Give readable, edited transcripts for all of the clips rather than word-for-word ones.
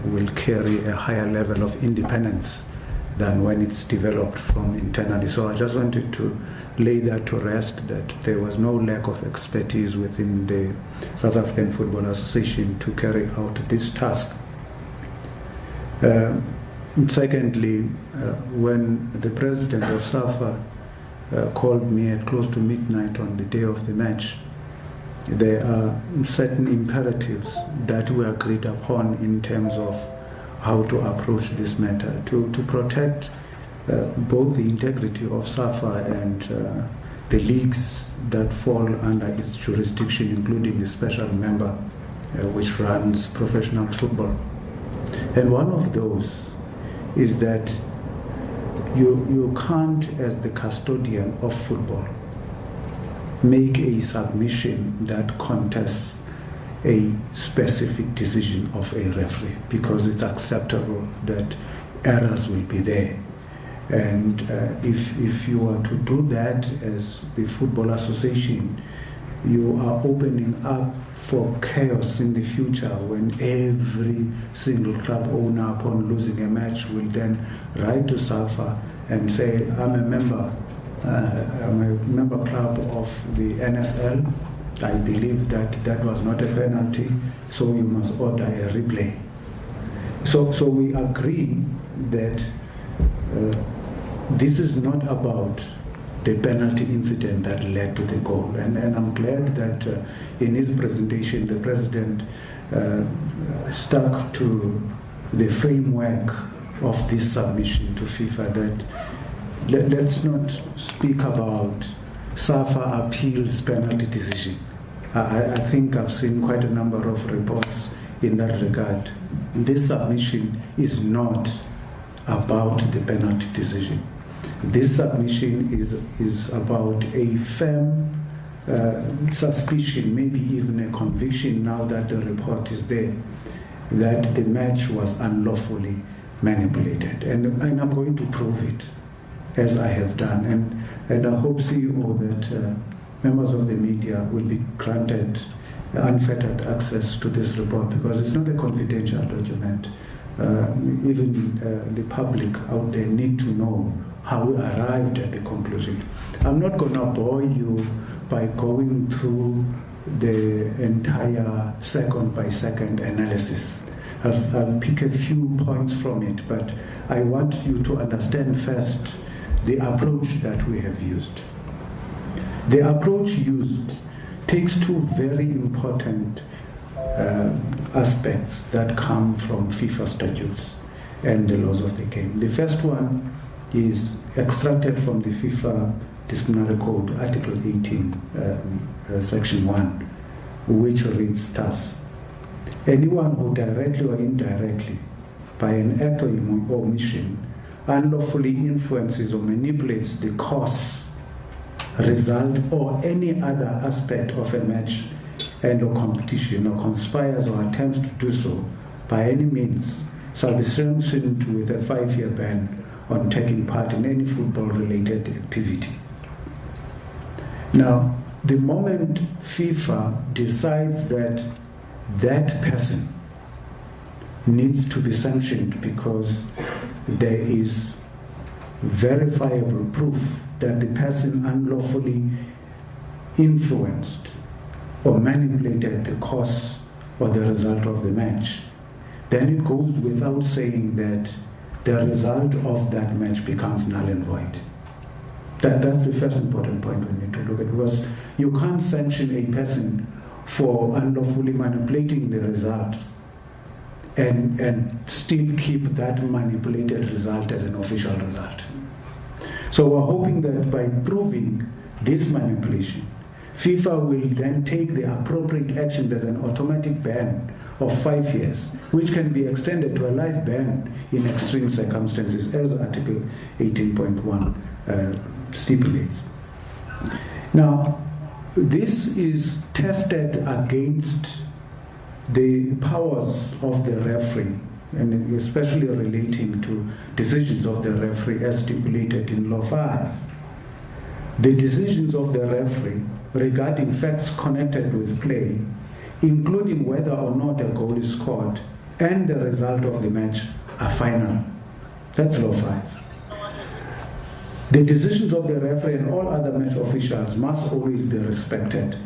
will carry a higher level of independence than when it's developed from internally. So I just wanted to lay that to rest, that there was no lack of expertise within the South African Football Association to carry out this task. Secondly, when the president of SAFA called me at close to midnight on the day of the match, there are certain imperatives that we agreed upon in terms of how to approach this matter to protect both the integrity of SAFA and the leagues that fall under its jurisdiction, including the special member which runs professional football. And one of those is that you can't, as the custodian of football, make a submission that contests a specific decision of a referee, because it's acceptable that errors will be there. And if you are to do that as the Football Association, you are opening up for chaos in the future when every single club owner, upon losing a match, will then write to SAFA and say, I'm a member club of the NSL. I believe that was not a penalty, so you must order a replay. So we agree that this is not about the penalty incident that led to the goal. And I'm glad that in his presentation, the president stuck to the framework of this submission to FIFA, that let's not speak about SAFA appeals penalty decision. I think I've seen quite a number of reports in that regard. This submission is not about the penalty decision. This submission is about a firm suspicion, maybe even a conviction, now that the report is there, that the match was unlawfully manipulated. And I'm going to prove it, as I have done. And I hope, CEO, that members of the media will be granted unfettered access to this report, because it's not a confidential document. Even the public out there need to know how we arrived at the conclusion. I'm not going to bore you by going through the entire second-by-second analysis. I'll pick a few points from it, but I want you to understand first the approach that we have used. The approach used takes two very important aspects that come from FIFA statutes and the laws of the game. The first one is extracted from the FIFA Disciplinary Code, Article 18, Section 1, which reads thus: anyone who directly or indirectly, by an act or omission, unlawfully influences or manipulates the course, result, or any other aspect of a match and or competition, or conspires or attempts to do so by any means, shall be sanctioned with a 5-year ban on taking part in any football-related activity. Now, the moment FIFA decides that that person needs to be sanctioned because there is verifiable proof that the person unlawfully influenced or manipulated the course or the result of the match, then it goes without saying that the result of that match becomes null and void. That's the first important point we need to look at, because you can't sanction a person for unlawfully manipulating the result and still keep that manipulated result as an official result. So we're hoping that by proving this manipulation, FIFA will then take the appropriate action. There's an automatic ban of 5 years, which can be extended to a life ban in extreme circumstances, as Article 18.1 stipulates. Now, this is tested against the powers of the referee, and especially relating to decisions of the referee as stipulated in Law 5. The decisions of the referee regarding facts connected with play, including whether or not a goal is scored, and the result of the match are final. That's law 5. The decisions of the referee and all other match officials must always be respected.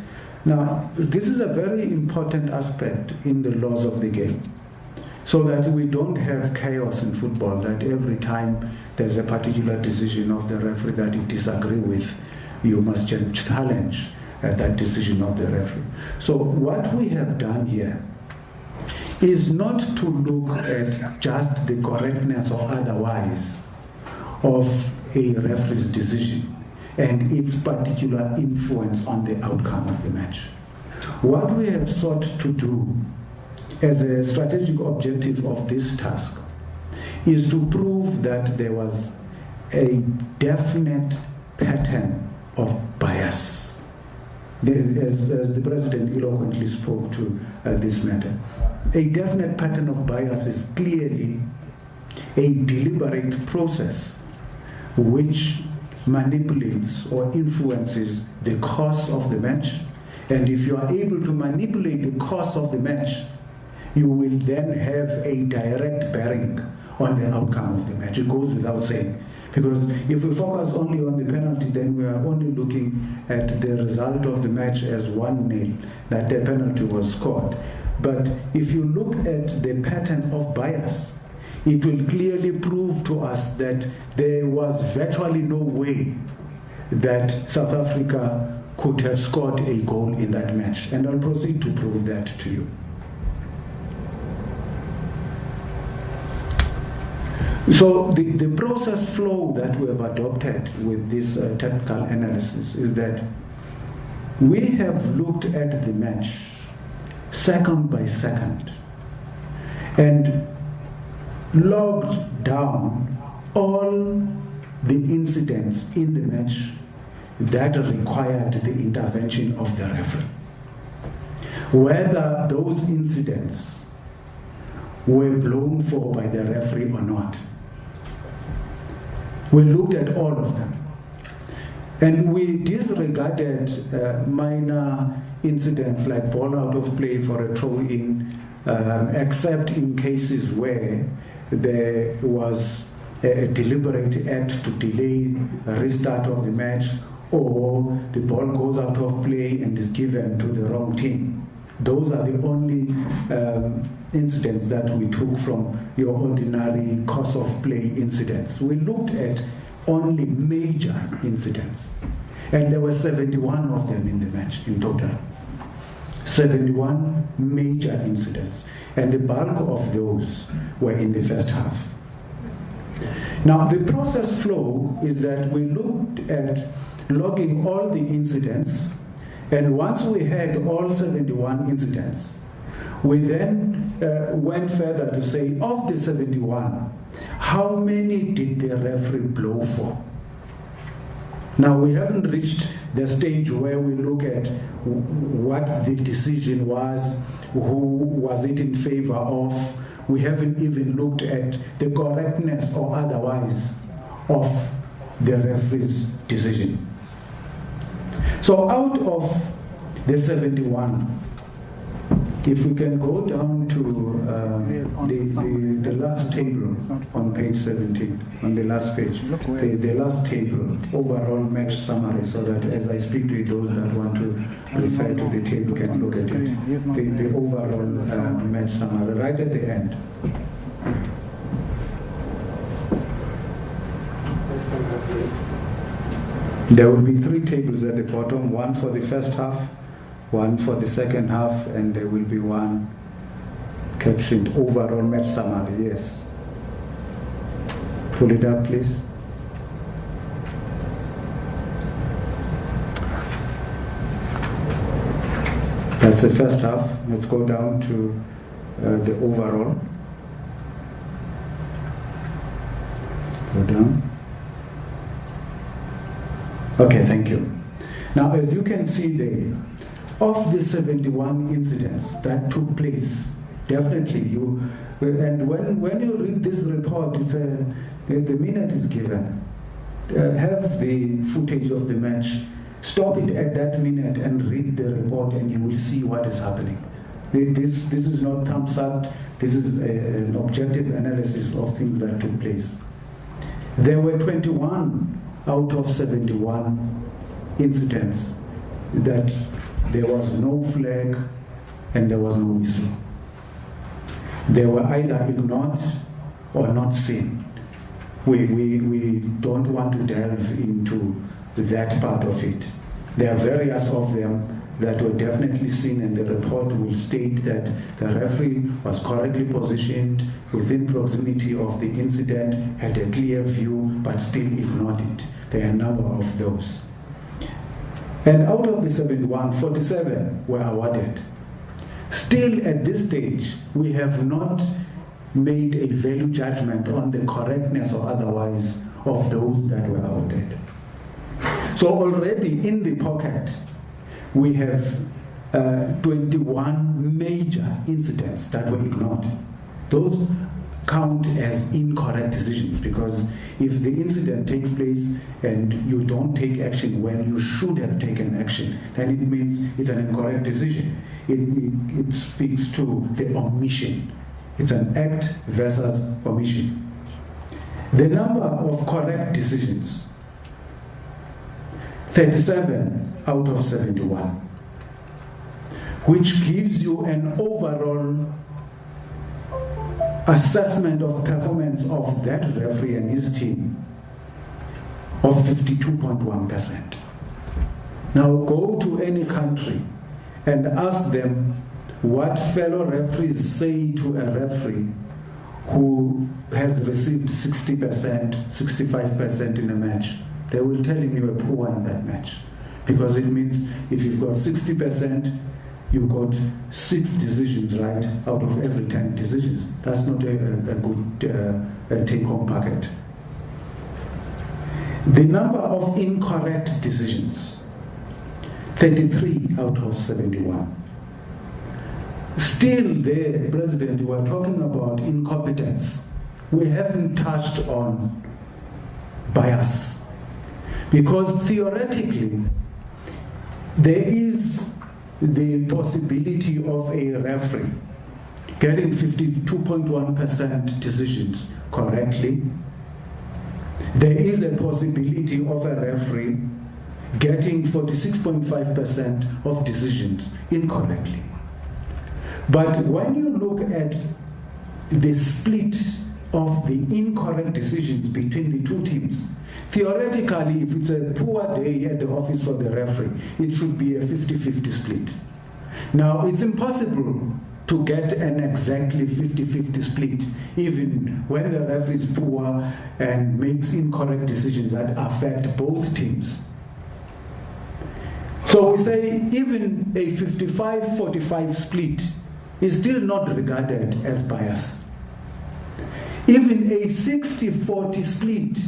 Now, this is a very important aspect in the laws of the game, so that we don't have chaos in football, that every time there's a particular decision of the referee that you disagree with, you must challenge that decision of the referee. So what we have done here is not to look at just the correctness or otherwise of a referee's decision and its particular influence on the outcome of the match. What we have sought to do as a strategic objective of this task is to prove that there was a definite pattern of bias. As the President eloquently spoke to this matter, a definite pattern of bias is clearly a deliberate process which manipulates or influences the course of the match. And if you are able to manipulate the course of the match, you will then have a direct bearing on the outcome of the match. It goes without saying. Because if we focus only on the penalty, then we are only looking at the result of the match as 1-0, that the penalty was scored. But if you look at the pattern of bias, it will clearly prove to us that there was virtually no way that South Africa could have scored a goal in that match. And I'll proceed to prove that to you. So the process flow that we have adopted with this technical analysis is that we have looked at the match second by second and logged down all the incidents in the match that required the intervention of the referee. Whether those incidents were blown for by the referee or not. We looked at all of them. And we disregarded minor incidents like ball out of play for a throw-in, except in cases where there was a deliberate act to delay a restart of the match, or the ball goes out of play and is given to the wrong team. Those are the only incidents that we took from your ordinary course of play incidents. We looked at only major incidents, and there were 71 of them in the match in total. 71 major incidents, and the bulk of those were in the first half. Now, the process flow is that we looked at logging all the incidents, and once we had all 71 incidents, we then went further to say, of the 71, how many did the referee blow for? Now, we haven't reached the stage where we look at what the decision was, who was it in favor of. We haven't even looked at the correctness or otherwise of the referee's decision. So out of the 71, if we can go down to the last table on page 17, on the last page, the last table, overall match summary, so that as I speak to you, those that want to refer to the table can look at it. The overall match summary, right at the end. There will be 3 tables at the bottom, one for the first half, one for the second half, and there will be one captioned overall match summary. Yes. Pull it up, please. That's the first half. Let's go down to the overall. Go down. Okay, thank you. Now, as you can see there, of the 71 incidents that took place, definitely and when you read this report, the minute is given. Have the footage of the match, stop it at that minute and read the report, and you will see what is happening. This is not thumbs up, this is an objective analysis of things that took place. There were 21 out of 71 incidents that there was no flag and there was no whistle. They were either ignored or not seen. We don't want to delve into that part of it. There are various of them that were definitely seen, and the report will state that the referee was correctly positioned within proximity of the incident, had a clear view, but still ignored it. There are a number of those. And out of the 71, 47 were awarded. Still at this stage, we have not made a value judgment on the correctness or otherwise of those that were awarded. So already in the pocket, we have 21 major incidents that were ignored. Those count as incorrect decisions, because if the incident takes place and you don't take action when you should have taken action, then it means it's an incorrect decision. It speaks to the omission. It's an act versus omission. The number of correct decisions, 37 out of 71, which gives you an overall assessment of performance of that referee and his team of 52.1%. Now go to any country and ask them what fellow referees say to a referee who has received 60%, 65% in a match. They will tell him you were poor in that match. Because it means if you've got 60%, you've got 6 decisions right out of every 10 decisions. That's not a good take-home packet. The number of incorrect decisions, 33 out of 71. Still there, President, we are talking about incompetence. We haven't touched on bias. Because theoretically, there is the possibility of a referee getting 52.1% decisions correctly. There is a possibility of a referee getting 46.5% of decisions incorrectly. But when you look at the split of the incorrect decisions between the two teams, theoretically, if it's a poor day at the office for the referee, it should be a 50-50 split. Now, it's impossible to get an exactly 50-50 split, even when the referee is poor and makes incorrect decisions that affect both teams. So we say even a 55-45 split is still not regarded as bias. Even a 60-40 split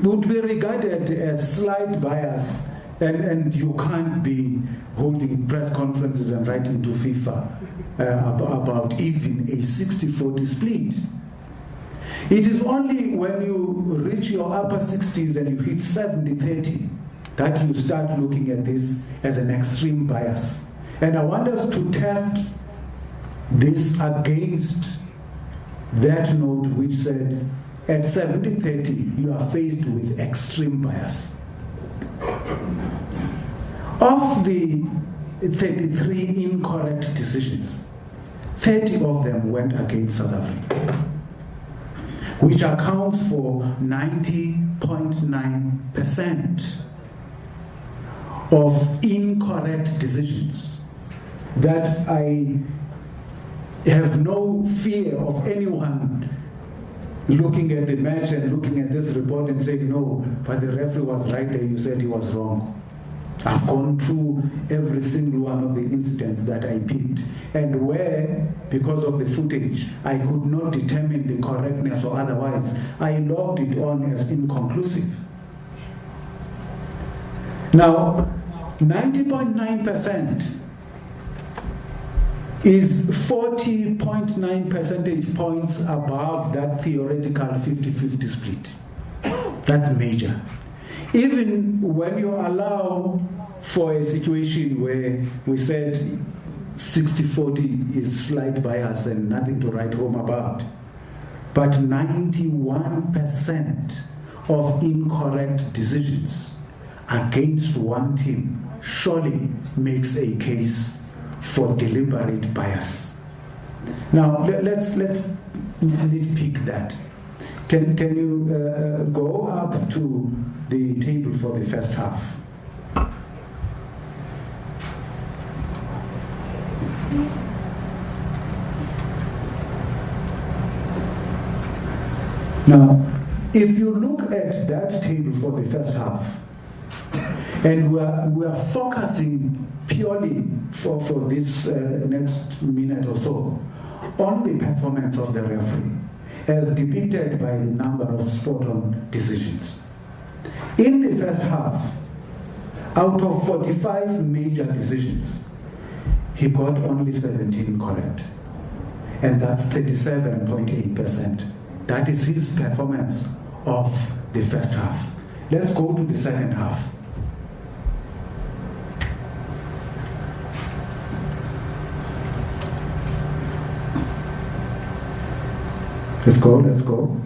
would be regarded as slight bias, and you can't be holding press conferences and writing to FIFA about even a 60-40 split. It is only when you reach your upper 60s and you hit 70-30 that you start looking at this as an extreme bias. And I want us to test this against that note which said, at 70-30, you are faced with extreme bias. Of the 33 incorrect decisions, 30 of them went against South Africa, which accounts for 90.9% of incorrect decisions that I have no fear of anyone looking at the match and looking at this report and saying, no, but the referee was right there, you said he was wrong. I've gone through every single one of the incidents that I picked, and where, because of the footage, I could not determine the correctness or otherwise, I logged it on as inconclusive. Now, 90.9% is 40.9 percentage points above that theoretical 50-50 split. That's major. Even when you allow for a situation where we said 60-40 is slight bias and nothing to write home about. But 91% of incorrect decisions against one team surely makes a case for deliberate bias. Now, let's nitpick that. Can you go up to the table for the first half? Now, if you look at that table for the first half, and we are focusing purely for this next minute or so on the performance of the referee, as depicted by the number of spot-on decisions. In the first half, out of 45 major decisions, he got only 17 correct. And that's 37.8%. That is his performance of the first half. Let's go to the second half. Let's go.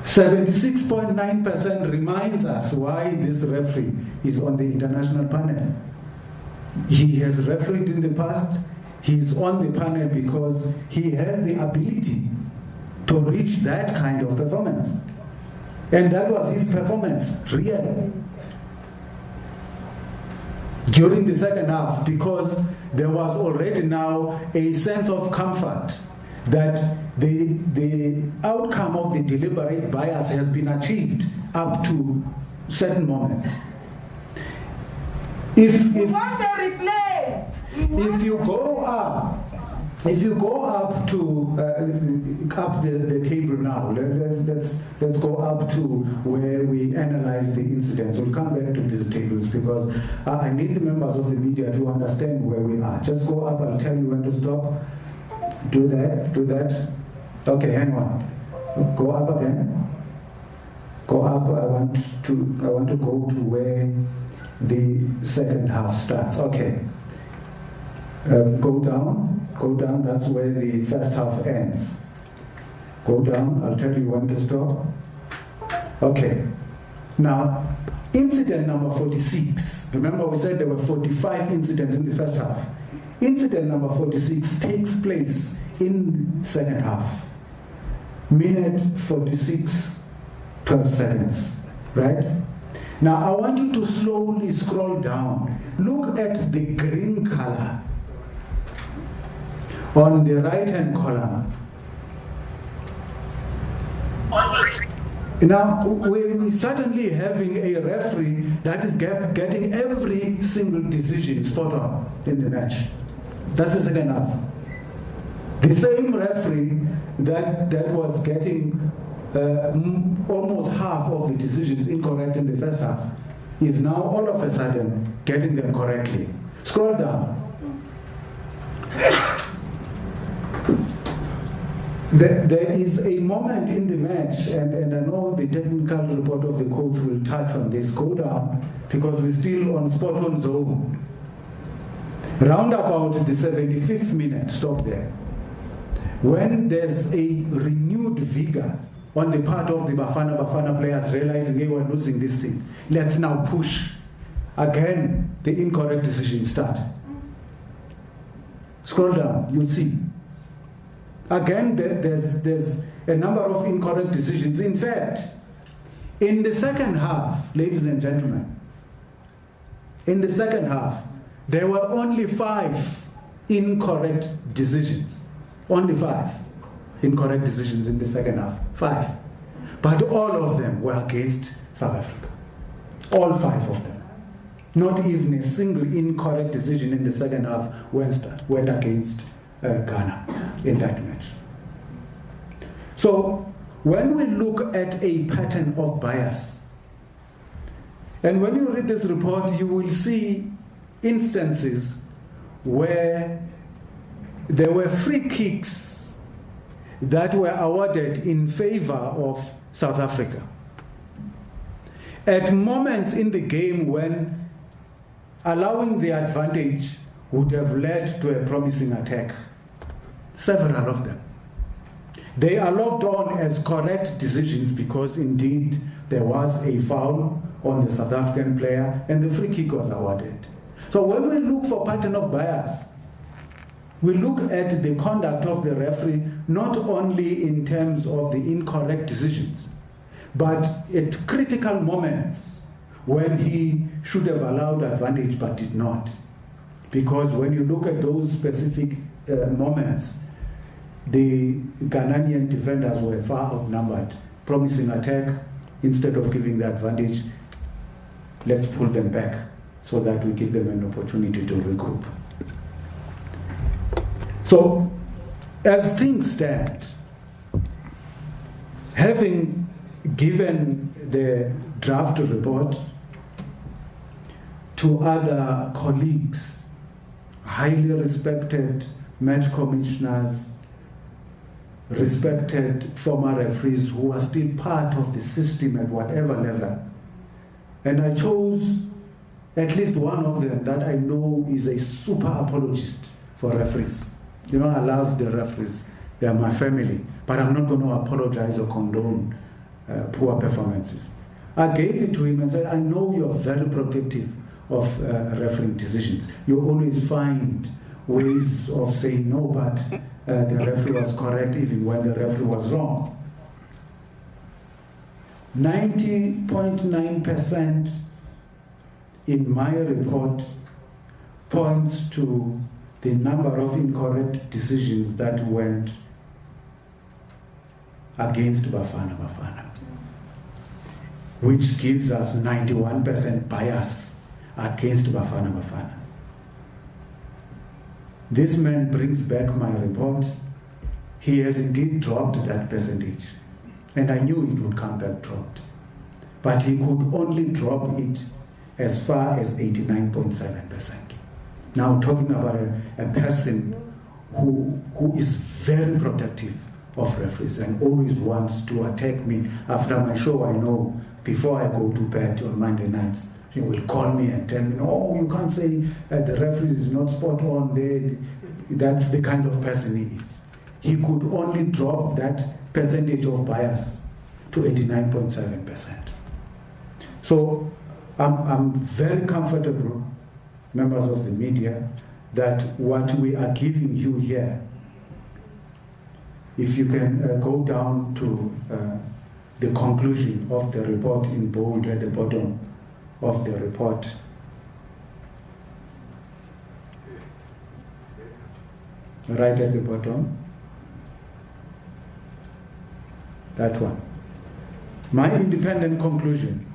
76.9% reminds us why this referee is on the international panel. He has refereed in the past. He's on the panel because he has the ability to reach that kind of performance. And that was his performance, really, during the second half, because there was already now a sense of comfort that the outcome of the deliberate bias has been achieved up to certain moments. If you go up to the table now, let's go up to where we analyze the incidents. We'll come back to these tables because I need the members of the media to understand where we are. Just go up, I'll tell you when to stop. Do that. Okay, hang on. Go up again. Go up. I want to go to where the second half starts. Okay. Go down. That's where the first half ends. Go down. I'll tell you when to stop. Okay. Now, incident number 46. Remember, we said there were 45 incidents in the first half. Incident number 46 takes place in second half. Minute 46, 12 seconds. Right? Now, I want you to slowly scroll down. Look at the green color on the right-hand column. Now, we're certainly having a referee that is getting every single decision spot on in the match. That's the second half. The same referee that was getting almost half of the decisions incorrect in the first half is now all of a sudden getting them correctly. Scroll down. There is a moment in the match, and I know the technical report of the coach will touch on this. Go down, because we're still on spot-on zone. Round about the 75th minute, stop there. When there's a renewed vigor on the part of the Bafana players realizing they were losing this thing, let's now push. Again, the incorrect decisions start. Scroll down, you'll see. Again, there's a number of incorrect decisions. In fact, in the second half, ladies and gentlemen, in the second half, there were only 5 incorrect decisions. Only 5 incorrect decisions in the second half. 5. But all of them were against South Africa. All 5 of them. Not even a single incorrect decision in the second half went against Ghana in that match. So when we look at a pattern of bias, and when you read this report, you will see instances where there were free kicks that were awarded in favor of South Africa. At moments in the game when allowing the advantage would have led to a promising attack. Several of them. They are logged on as correct decisions because indeed there was a foul on the South African player and the free kick was awarded. So when we look for pattern of bias, we look at the conduct of the referee not only in terms of the incorrect decisions, but at critical moments when he should have allowed advantage but did not. Because when you look at those specific moments, the Ghanaian defenders were far outnumbered. Promising attack, instead of giving the advantage, let's pull them back so that we give them an opportunity to regroup. So, as things stand, having given the draft report to other colleagues, highly respected match commissioners, respected former referees who are still part of the system at whatever level, and I chose at least one of them that I know is a super apologist for referees. You know, I love the referees. They are my family. But I'm not going to apologize or condone poor performances. I gave it to him and said, I know you're very protective of refereeing decisions. You always find ways of saying no, but the referee was correct even when the referee was wrong. 90.9% in my report points to the number of incorrect decisions that went against Bafana Bafana, which gives us 91% bias against Bafana Bafana. This man brings back my report. He has indeed dropped that percentage, and I knew it would come back dropped. But he could only drop it as far as 89.7%. Now talking about a person who is very protective of referees and always wants to attack me after my show. I know before I go to bed on Monday nights, he will call me and tell me, no, you can't say the referee is not spot on. That's the kind of person he is. He could only drop that percentage of bias to 89.7%. So I'm very comfortable, members of the media, that what we are giving you here, if you can go down to the conclusion of the report in bold at the bottom of the report. Right at the bottom. That one. My independent conclusion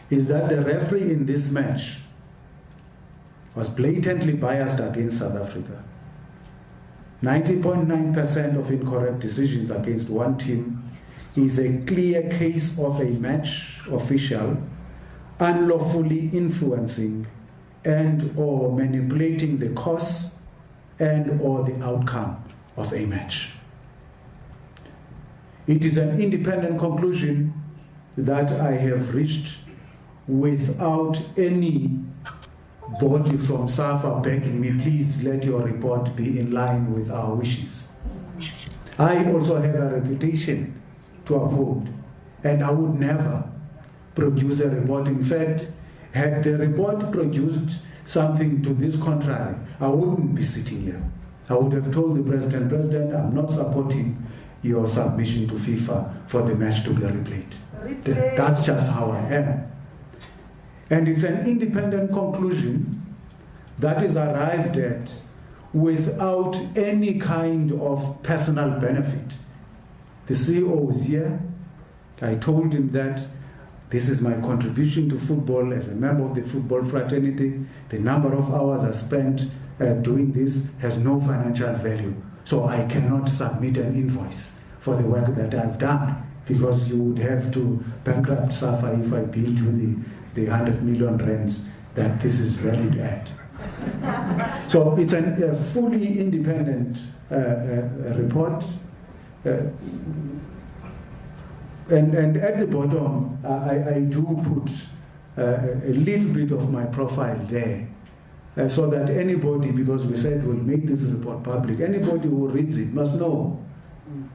is that the referee in this match was blatantly biased against South Africa. 90.9% of incorrect decisions against one team is a clear case of a match official unlawfully influencing and or manipulating the course and or the outcome of a match. It is an independent conclusion that I have reached without any body from SAFA begging me, please let your report be in line with our wishes. I also have a reputation to uphold, and I would never produce a report. In fact, had the report produced something to this contrary, I wouldn't be sitting here. I would have told the President, I'm not supporting your submission to FIFA for the match to be replayed. That's just how I am. And it's an independent conclusion that is arrived at without any kind of personal benefit. The CEO is here. I told him that this is my contribution to football as a member of the football fraternity. The number of hours I spent doing this has no financial value. So I cannot submit an invoice for the work that I've done, because you would have to bankrupt SAFA if I bill you the 100 million rands that this is valued at. So it's a fully independent report. And at the bottom, I do put a little bit of my profile there, so that anybody, because we said we'll make this report public, anybody who reads it must know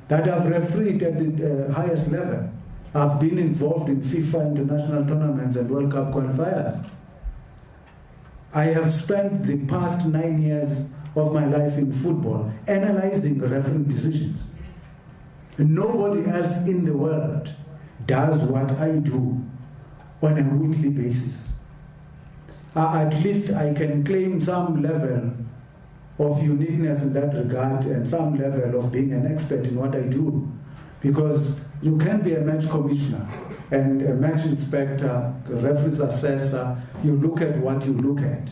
that I've refereed at the highest level. I've been involved in FIFA international tournaments and World Cup qualifiers. I have spent the past 9 years of my life in football analyzing refereeing decisions. Nobody else in the world does what I do on a weekly basis. At least I can claim some level of uniqueness in that regard and some level of being an expert in what I do. Because you can be a match commissioner and a match inspector, a referee's assessor, you look at what you look at.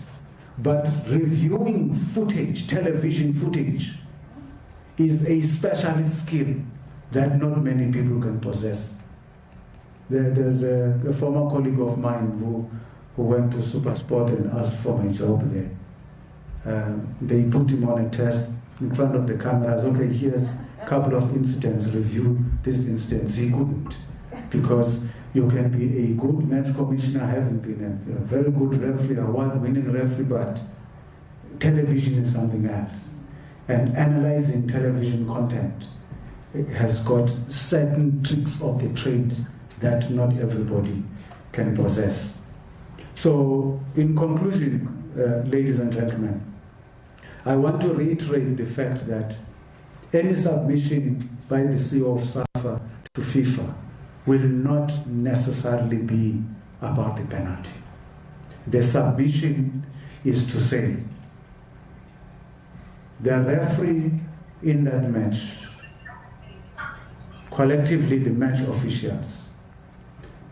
But reviewing footage, television footage, is a specialist skill that not many people can possess. There's a former colleague of mine who went to SuperSport and asked for my job there. They put him on a test in front of the cameras. Okay, here's a couple of incidents, review this instance. He couldn't, because you can be a good match commissioner, having been a very good referee, award-winning referee, but television is something else. And analyzing television content has got certain tricks of the trade that not everybody can possess. So, in conclusion, ladies and gentlemen, I want to reiterate the fact that any submission by the CEO of SAFA to FIFA will not necessarily be about the penalty. The submission is to say the referee in that match, collectively the match officials,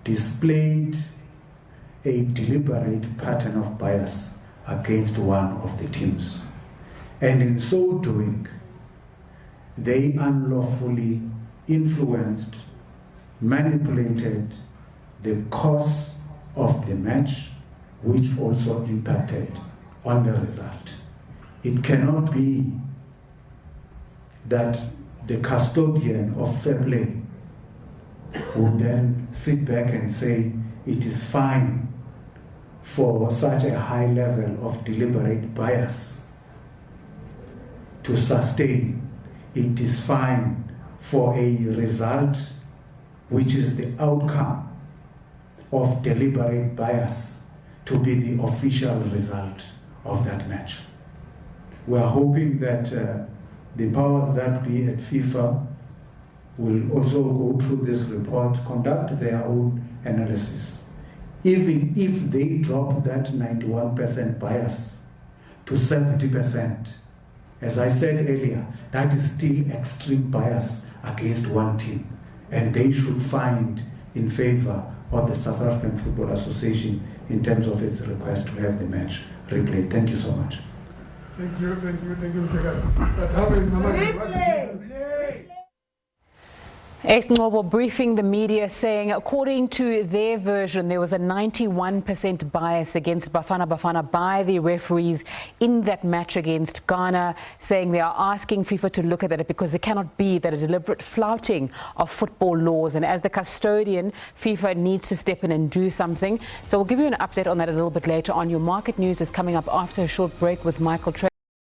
displayed a deliberate pattern of bias against one of the teams. And in so doing, they unlawfully influenced, manipulated the course of the match, which also impacted on the result. It cannot be that the custodian of fair play would then sit back and say it is fine for such a high level of deliberate bias to sustain. It is fine for a result which is the outcome of deliberate bias to be the official result of that match. We are hoping that the powers that be at FIFA will also go through this report, conduct their own analysis. Even if they drop that 91% bias to 70%, as I said earlier, that is still extreme bias against one team. And they should find in favor of the South African Football Association in terms of its request to have the match replayed. Thank you so much. Thank you, Replay! Ncobo briefing the media saying, according to their version, there was a 91% bias against Bafana Bafana by the referees in that match against Ghana, saying they are asking FIFA to look at it because it cannot be that a deliberate flouting of football laws. And as the custodian, FIFA needs to step in and do something. So we'll give you an update on that a little bit later on. Your market news is coming up after a short break with Michael Trey.